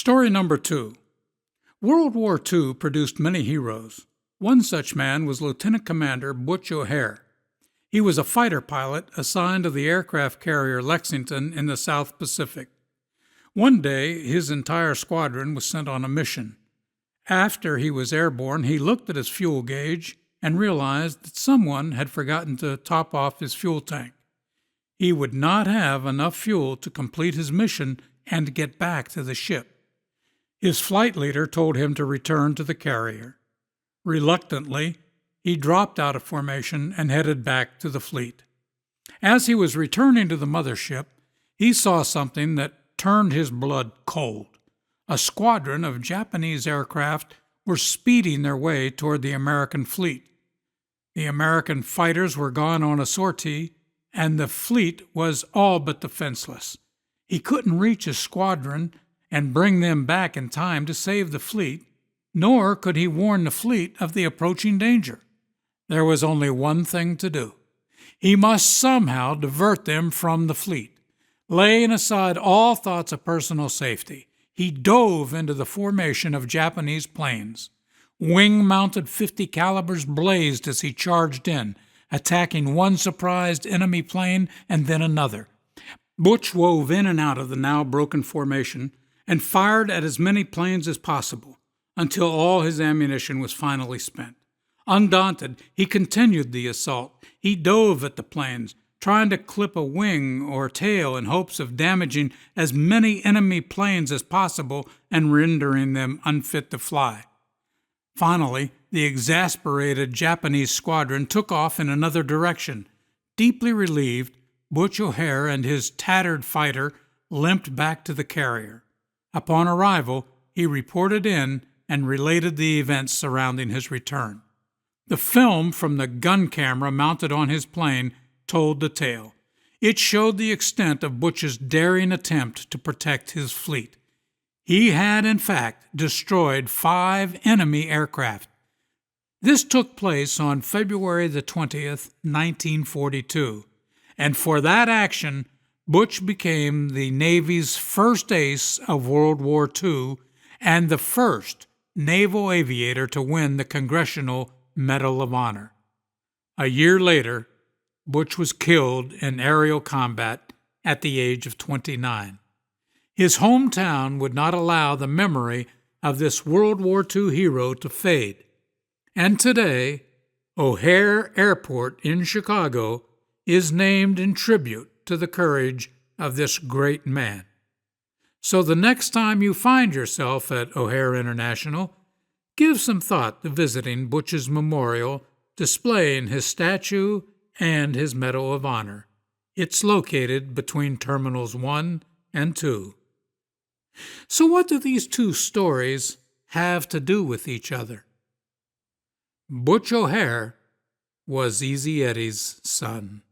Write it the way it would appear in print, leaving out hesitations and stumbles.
Story number 2. World War II produced many heroes. One such man was Lieutenant Commander Butch O'Hare. He was a fighter pilot assigned to the aircraft carrier Lexington in the South Pacific. One day, his entire squadron was sent on a mission. After he was airborne, he looked at his fuel gauge and realized that someone had forgotten to top off his fuel tank. He would not have enough fuel to complete his mission and get back to the ship. His flight leader told him to return to the carrier. Reluctantly, he dropped out of formation and headed back to the fleet. As he was returning to the mothership, he saw something that turned his blood cold. A squadron of Japanese aircraft were speeding their way toward the American fleet. The American fighters were gone on a sortie, and the fleet was all but defenseless. He couldn't reach his squadron and bring them back in time to save the fleet, nor could he warn the fleet of the approaching danger. There was only one thing to do. He must somehow divert them from the fleet. Laying aside all thoughts of personal safety, he dove into the formation of Japanese planes. Wing-mounted .50 calibers blazed as he charged in, attacking one surprised enemy plane and then another. Butch wove in and out of the now broken formation and fired at as many planes as possible until all his ammunition was finally spent. Undaunted, he continued the assault. He dove at the planes, trying to clip a wing or tail in hopes of damaging as many enemy planes as possible and rendering them unfit to fly. Finally, the exasperated Japanese squadron took off in another direction. Deeply relieved, Butch O'Hare and his tattered fighter limped back to the carrier. Upon arrival, he reported in and related the events surrounding his return. The film from the gun camera mounted on his plane told the tale. It showed the extent of Butch's daring attempt to protect his fleet. He had, in fact, destroyed 5 enemy aircraft. This took place on February the 20th, 1942, and for that action, Butch became the Navy's first ace of World War II and the first naval aviator to win the Congressional Medal of Honor. A year later, Butch was killed in aerial combat at the age of 29. His hometown would not allow the memory of this World War II hero to fade. And today, O'Hare Airport in Chicago is named in tribute to the courage of this great man. So the next time you find yourself at O'Hare International, give some thought to visiting Butch's memorial, displaying his statue and his Medal of Honor. It's located between Terminals 1 and 2. So what do these two stories have to do with each other? Butch O'Hare was Easy Eddie's son.